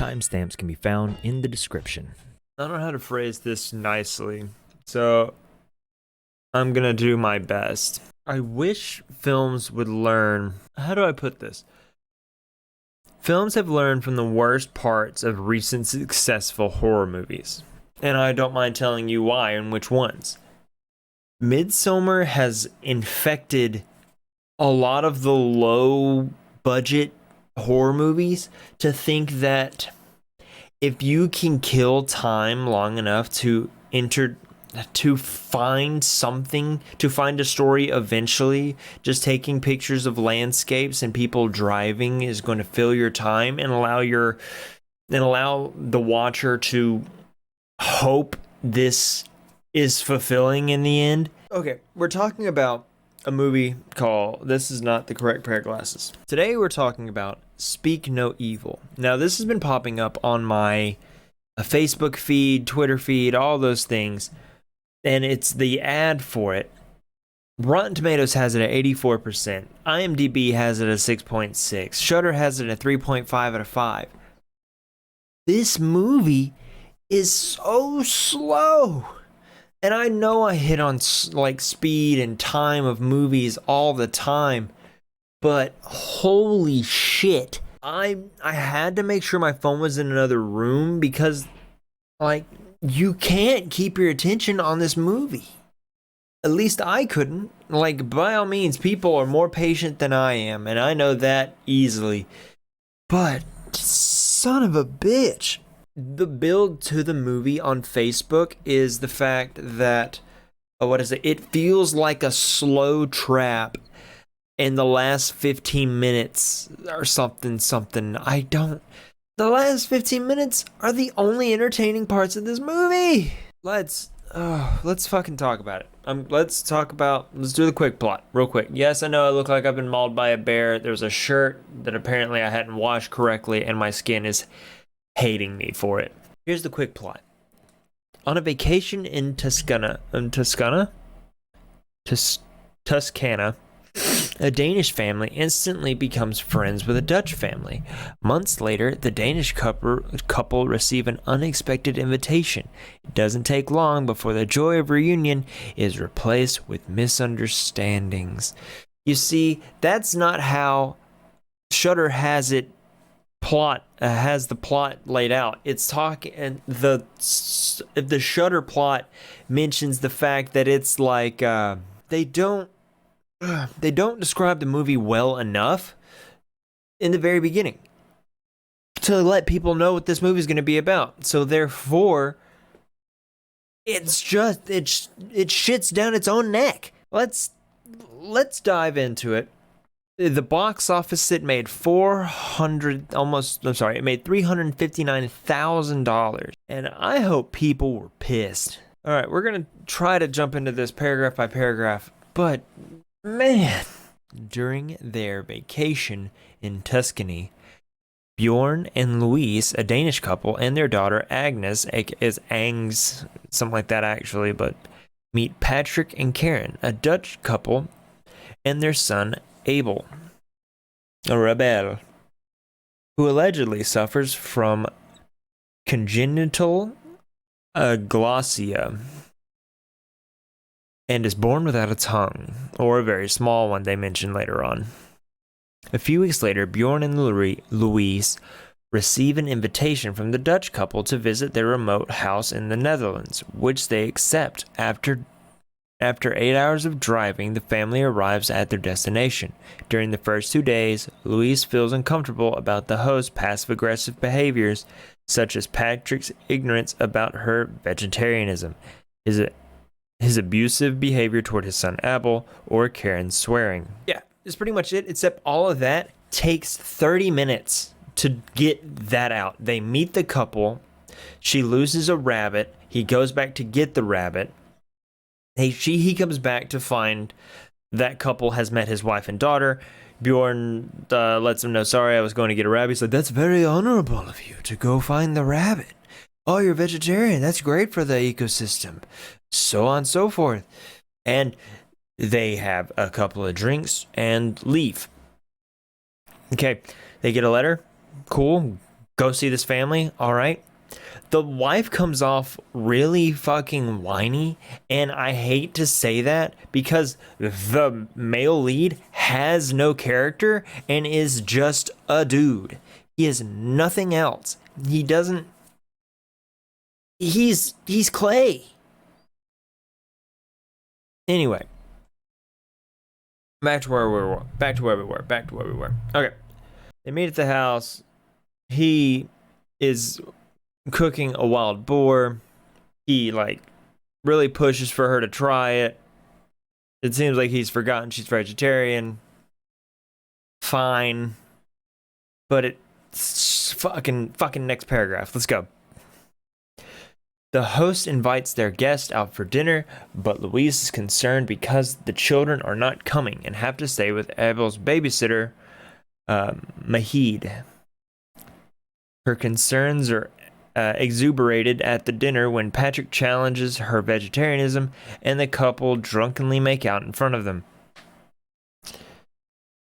Timestamps can be found in the description. I don't know how to phrase this nicely, so I'm gonna do my best. I wish films would learn. How do I put this? Films have learned from the worst parts of recent successful horror movies, and I don't mind telling you why and which ones. Midsommar has infected a lot of the low budget horror movies to think that if you can kill time long enough to find something, to find a story eventually, just taking pictures of landscapes and people driving is going to fill your time and allow the watcher to hope this is fulfilling in the end. Okay, we're talking about a movie called This Is Not the Correct Pair of Glasses. Today we're talking about Speak No Evil. Now this has been popping up on my Facebook feed, Twitter feed, all those things, and it's the ad for it. Rotten Tomatoes has it at 84%. IMDb has it at 6.6. Shudder has it at 3.5 out of 5. This movie is so slow. And I know I hit on like speed and time of movies all the time, but holy shit. I had to make sure my phone was in another room because like you can't keep your attention on this movie. At least I couldn't. Like, by all means, people are more patient than I am, and I know that easily. But son of a bitch. The build to the movie on Facebook is the fact that, it feels like a slow trap in the last 15 minutes or something. The last 15 minutes are the only entertaining parts of this movie. Let's fucking talk about it. Let's do the quick plot real quick. Yes, I know I look like I've been mauled by a bear. There's a shirt that apparently I hadn't washed correctly and my skin is hating me for it. Here's the quick plot. On a vacation in Toscana, a Danish family instantly becomes friends with a Dutch family. Months later, the Danish couple receive an unexpected invitation. It doesn't take long before the joy of reunion is replaced with misunderstandings. You see, that's not how Shudder has the plot laid out. It's talking, and the Shudder plot mentions the fact that it's like they don't describe the movie well enough in the very beginning to let people know what this movie is going to be about. So therefore, it shits down its own neck. Let's dive into it. The box office, it made $359,000, and I hope people were pissed. All right, we're gonna try to jump into this paragraph by paragraph, but man, during their vacation in Tuscany, Bjorn and Louise, a Danish couple, and their daughter Agnes, is Angs, something like that actually, but meet Patrick and Karen, a Dutch couple, and their son Abel, a rebel, who allegedly suffers from congenital aglossia and is born without a tongue, or a very small one, they mention later on. A few weeks later, Bjorn and Louise receive an invitation from the Dutch couple to visit their remote house in the Netherlands, which they accept. After 8 hours of driving, the family arrives at their destination. During the first 2 days, Louise feels uncomfortable about the host's passive-aggressive behaviors, such as Patrick's ignorance about her vegetarianism, his abusive behavior toward his son Abel, or Karen's swearing. Yeah, that's pretty much it, except all of that takes 30 minutes to get that out. They meet the couple, she loses a rabbit, he goes back to get the rabbit, he comes back to find that couple has met his wife and daughter. Bjorn lets him know, sorry, I was going to get a rabbit. He's like, that's very honorable of you to go find the rabbit. Oh, you're vegetarian. That's great for the ecosystem. So on and so forth. And they have a couple of drinks and leave. Okay, they get a letter. Cool. go see this family, all right? The wife comes off really fucking whiny, and I hate to say that because the male lead has no character and is just a dude. He is nothing else. He doesn't. He's clay. Anyway, back to where we were. Okay, they meet at the house. He is cooking a wild boar. He like really pushes for her to try it. It seems like he's forgotten she's vegetarian. Fine. But it's fucking next paragraph. Let's go. The host invites their guest out for dinner, but Louise is concerned because the children are not coming and have to stay with Abel's babysitter, Mahid. Her concerns are exuberated at the dinner when Patrick challenges her vegetarianism and the couple drunkenly make out in front of them.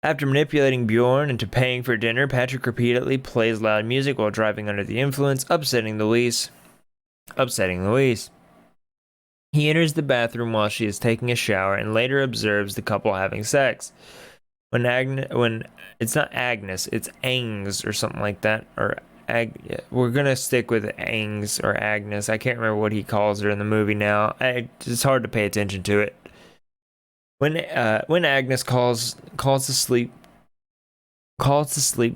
After manipulating Bjorn into paying for dinner, Patrick repeatedly plays loud music while driving under the influence, upsetting Louise. He enters the bathroom while she is taking a shower and later observes the couple having sex. When it's not Agnes, it's Angs or something like that, or we're gonna stick with Angs or Agnes. I can't remember what he calls her in the movie now. It's hard to pay attention to it. When Agnes calls to sleep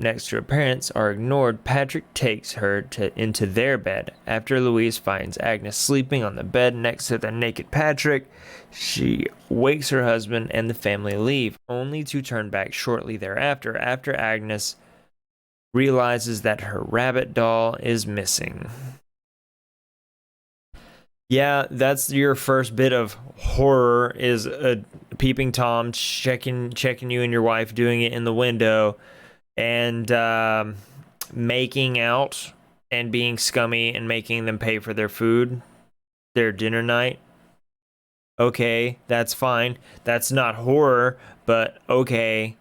next to her parents are ignored, Patrick takes her into their bed. After Louise finds Agnes sleeping on the bed next to the naked Patrick, she wakes her husband and the family leave, only to turn back shortly thereafter after Agnes realizes that her rabbit doll is missing. Yeah, that's your first bit of horror, is a peeping Tom checking you and your wife doing it in the window and making out and being scummy and making them pay for their food, their dinner night. Okay, that's fine. That's not horror, but okay.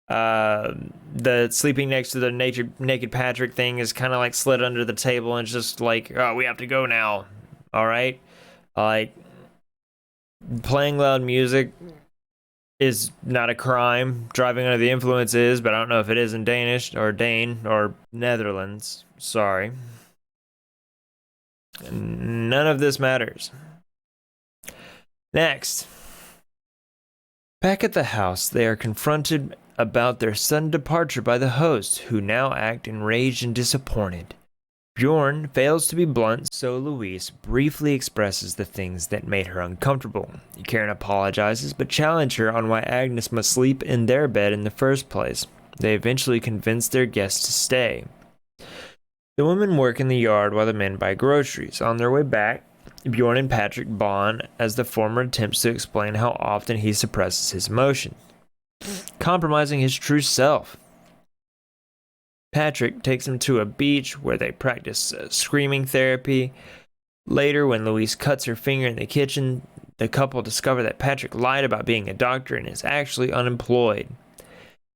The sleeping next to the naked Patrick thing is kind of like slid under the table and it's just like, oh, we have to go now. All right, like playing loud music is not a crime. Driving under the influence is, but I don't know if it is in Danish or Dane or Netherlands. Sorry. None of this matters. Next. Back at the house, they are confronted about their sudden departure by the host, who now act enraged and disappointed. Bjorn fails to be blunt, so Louise briefly expresses the things that made her uncomfortable. Karen apologizes, but challenges her on why Agnes must sleep in their bed in the first place. They eventually convince their guests to stay. The women work in the yard while the men buy groceries. On their way back, Bjorn and Patrick bond as the former attempts to explain how often he suppresses his emotions, compromising his true self. Patrick takes him to a beach where they practice screaming therapy. Later, when Louise cuts her finger in the kitchen, the couple discover that Patrick lied about being a doctor and is actually unemployed.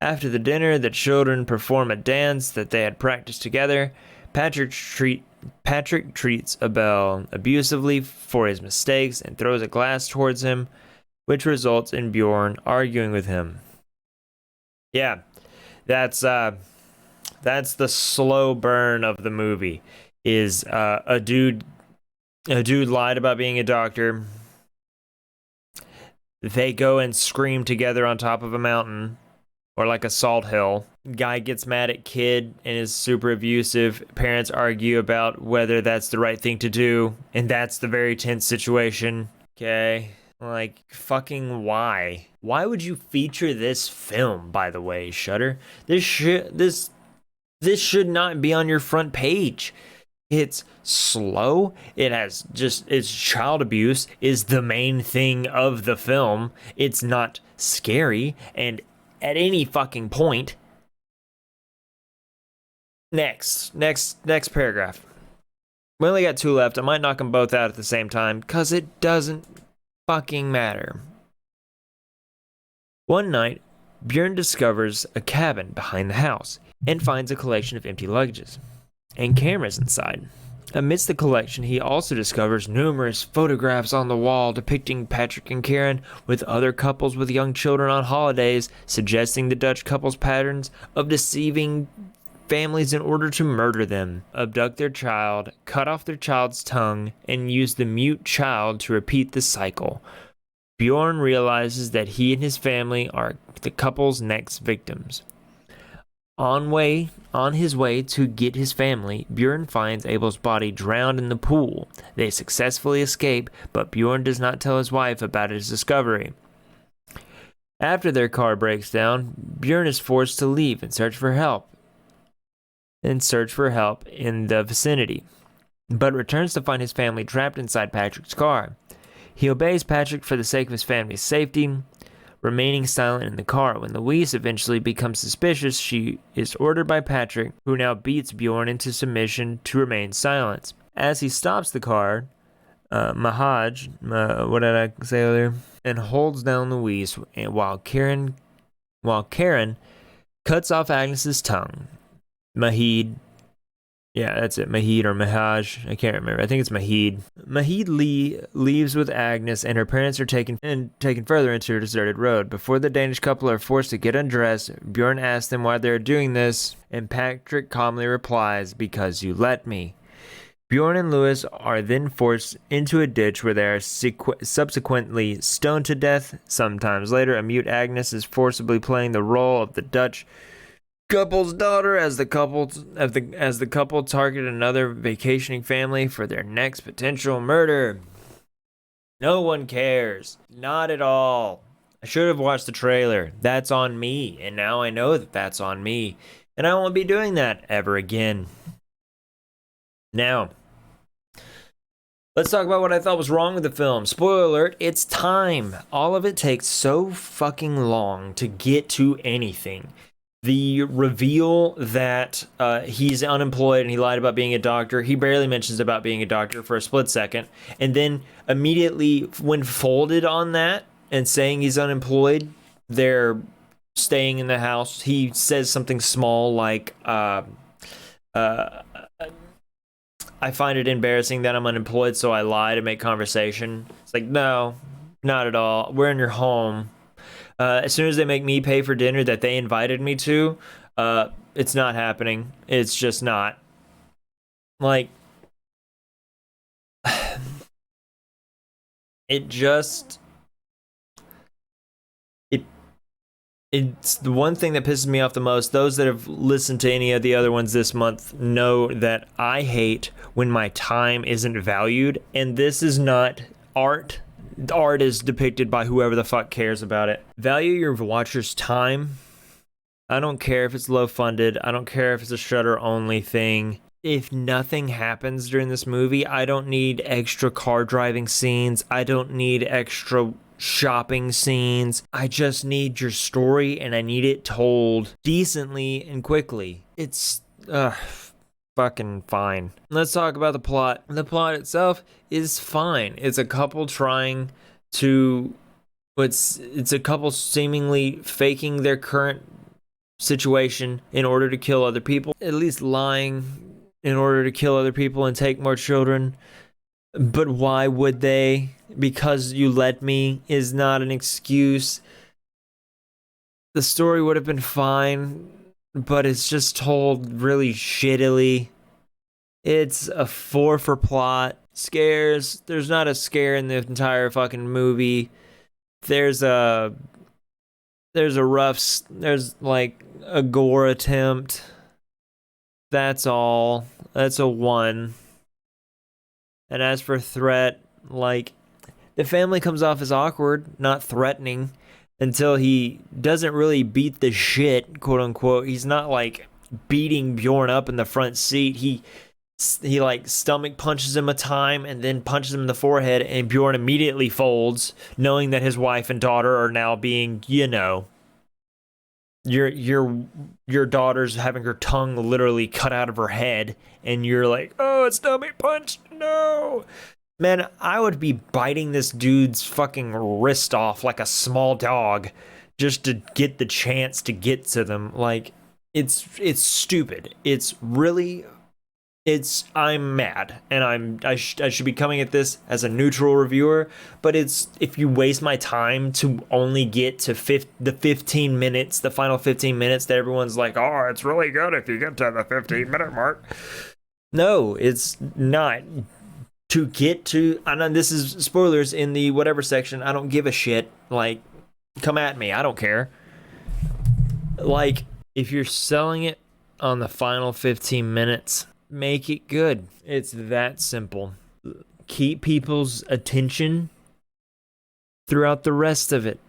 After the dinner, the children perform a dance that they had practiced together. Patrick treats Abel abusively for his mistakes and throws a glass towards him, which results in Bjorn arguing with him. Yeah, that's the slow burn of the movie. Is a dude lied about being a doctor. They go and scream together on top of a mountain or like a salt hill. Guy gets mad at kid and is super abusive. Parents argue about whether that's the right thing to do, and that's the very tense situation. Okay, like fucking why? Why would you feature this film? By the way, Shudder, this should not be on your front page. It's slow. It's child abuse is the main thing of the film. It's not scary, and at any fucking point. Next paragraph. We only got 2 left. I might knock them both out at the same time, because it doesn't fucking matter. One night, Bjorn discovers a cabin behind the house and finds a collection of empty luggages and cameras inside. Amidst the collection, he also discovers numerous photographs on the wall depicting Patrick and Karen with other couples with young children on holidays, suggesting the Dutch couple's patterns of deceiving families in order to murder them, abduct their child, cut off their child's tongue, and use the mute child to repeat the cycle. Bjorn realizes that he and his family are the couple's next victims. On his way to get his family, Bjorn finds Abel's body drowned in the pool. They successfully escape, but Bjorn does not tell his wife about his discovery. After their car breaks down, Bjorn is forced to leave and search for help in the vicinity, but returns to find his family trapped inside Patrick's car. He obeys Patrick for the sake of his family's safety, remaining silent in the car. When Louise eventually becomes suspicious, she is ordered by Patrick, who now beats Bjorn into submission, to remain silent. As he stops the car, what did I say earlier? And holds down Louise, while Karen cuts off Agnes's tongue. Mahid, yeah, that's it. Mahid or Mahaj, I can't remember. I think it's Mahid. Mahid leaves with Agnes, and her parents are taken further into a deserted road. Before the Danish couple are forced to get undressed, Bjorn asks them why they're doing this, and Patrick calmly replies, "Because you let me." Bjorn and Louis are then forced into a ditch where they are subsequently stoned to death. Sometimes later, a mute Agnes is forcibly playing the role of the Dutch couple's daughter as the couple target another vacationing family for their next potential murder. No one cares. Not at all. I should have watched the trailer. That's on me, and now I know that that's on me, and I won't be doing that ever again. Now, let's talk about what I thought was wrong with the film. Spoiler alert, it's time. All of it takes so fucking long to get to anything. The reveal that he's unemployed and he lied about being a doctor, he barely mentions about being a doctor for a split second. And then immediately when folded on that and saying he's unemployed, they're staying in the house. He says something small like, I find it embarrassing that I'm unemployed, so I lie to make conversation. It's like, no, not at all. We're in your home. As soon as they make me pay for dinner that they invited me to, it's not happening. It's just not. Like, it's the one thing that pisses me off the most. Those that have listened to any of the other ones this month know that I hate when my time isn't valued, and this is not art. Art is depicted by whoever the fuck cares about it. Value your watcher's time. I don't care if it's low funded. I don't care if it's a Shudder only thing. If nothing happens during this movie, I don't need extra car driving scenes. I don't need extra shopping scenes. I just need your story, and I need it told decently and quickly. It's fucking fine. Let's talk about the plot. The plot itself is fine. It's a couple trying to it's a couple seemingly faking their current situation in order to kill other people, at least lying in order to kill other people and take more children. But why would they? Because you let me is not an excuse. The story would have been fine, but it's just told really shittily. It's a 4 for plot. Scares. There's not a scare in the entire fucking movie. There's like a gore attempt. That's all. That's a 1. And as for threat, like, the family comes off as awkward, not threatening, until he doesn't really beat the shit, quote unquote. He's not like beating Bjorn up in the front seat. He like stomach punches him a time and then punches him in the forehead, and Bjorn immediately folds, knowing that his wife and daughter are now being, your daughter's having her tongue literally cut out of her head, and you're like, oh, it's stomach punch, no. Man, I would be biting this dude's fucking wrist off like a small dog just to get the chance to get to them. Like, it's stupid. I'm mad, and I should be coming at this as a neutral reviewer, but if you waste my time to only get to the 15 minutes, the final 15 minutes that everyone's like, oh, it's really good if you get to the 15-minute mark. No, it's not. To get to, I know this is spoilers in the whatever section, I don't give a shit. Like, come at me, I don't care. Like, if you're selling it on the final 15 minutes, make it good. It's that simple. Keep people's attention throughout the rest of it.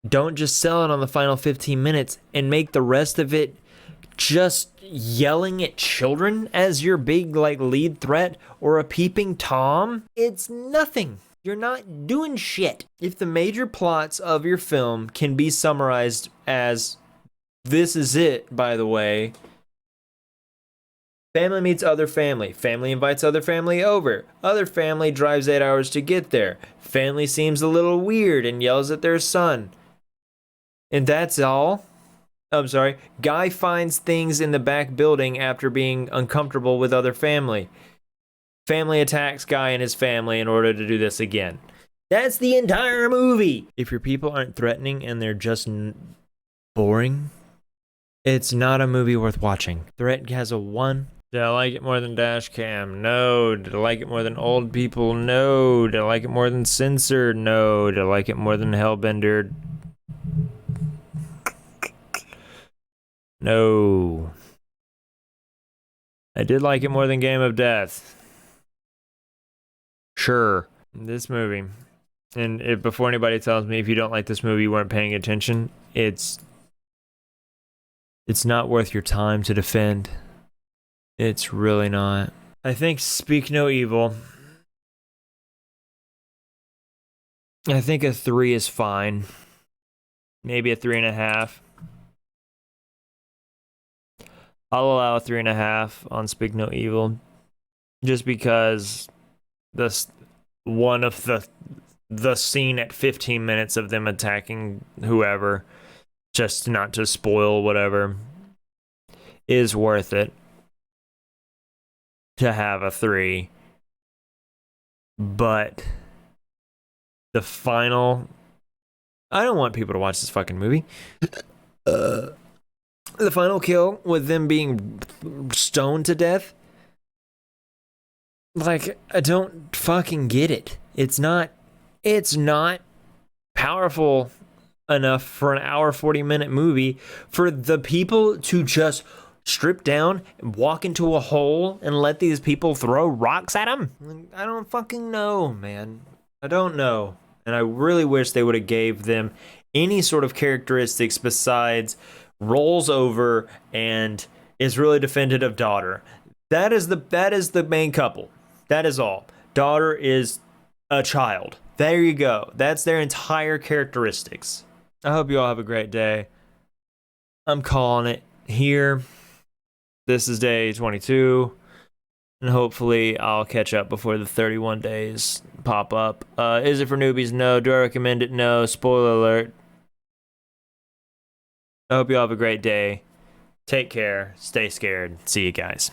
Don't just sell it on the final 15 minutes and make the rest of it just yelling at children as your big like lead threat or a peeping Tom. It's nothing. You're not doing shit. If the major plots of your film can be summarized as, this is it, by the way, family meets other family. Family invites other family over. Other family drives 8 hours to get there. Family seems a little weird and yells at their son. And that's all. I'm sorry. Guy finds things in the back building after being uncomfortable with other family. Family attacks guy and his family in order to do this again. That's the entire movie. If your people aren't threatening and they're just boring, it's not a movie worth watching. Threat has a 1. Did I like it more than Dash Cam? No. Did I like it more than Old People? No. Did I like it more than Censored? No. Did I like it more than Hellbender? No. I did like it more than Game of Death. Sure. This movie. And before anybody tells me if you don't like this movie, you weren't paying attention, it's not worth your time to defend. It's really not. I think Speak No Evil. I think a 3 is fine. Maybe a 3.5. I'll allow a 3.5 on Speak No Evil, just because one of the scene at 15 minutes of them attacking whoever, just not to spoil whatever, is worth it to have a 3. But the final, I don't want people to watch this fucking movie. The final kill with them being stoned to death, like, I don't fucking get it. It's not powerful enough for an hour 40-minute movie for the people to just strip down and walk into a hole and let these people throw rocks at them. I don't fucking know, man. I don't know. And I really wish they would have gave them any sort of characteristics besides rolls over and is really defended of daughter. That is the main couple. That is all. Daughter is a child. There you go. That's their entire characteristics. I hope you all have a great day. I'm calling it here. This is day 22. And hopefully I'll catch up before the 31 days pop up. Is it for newbies? No. Do I recommend it? No. Spoiler alert. I hope you all have a great day. Take care. Stay scared. See you guys.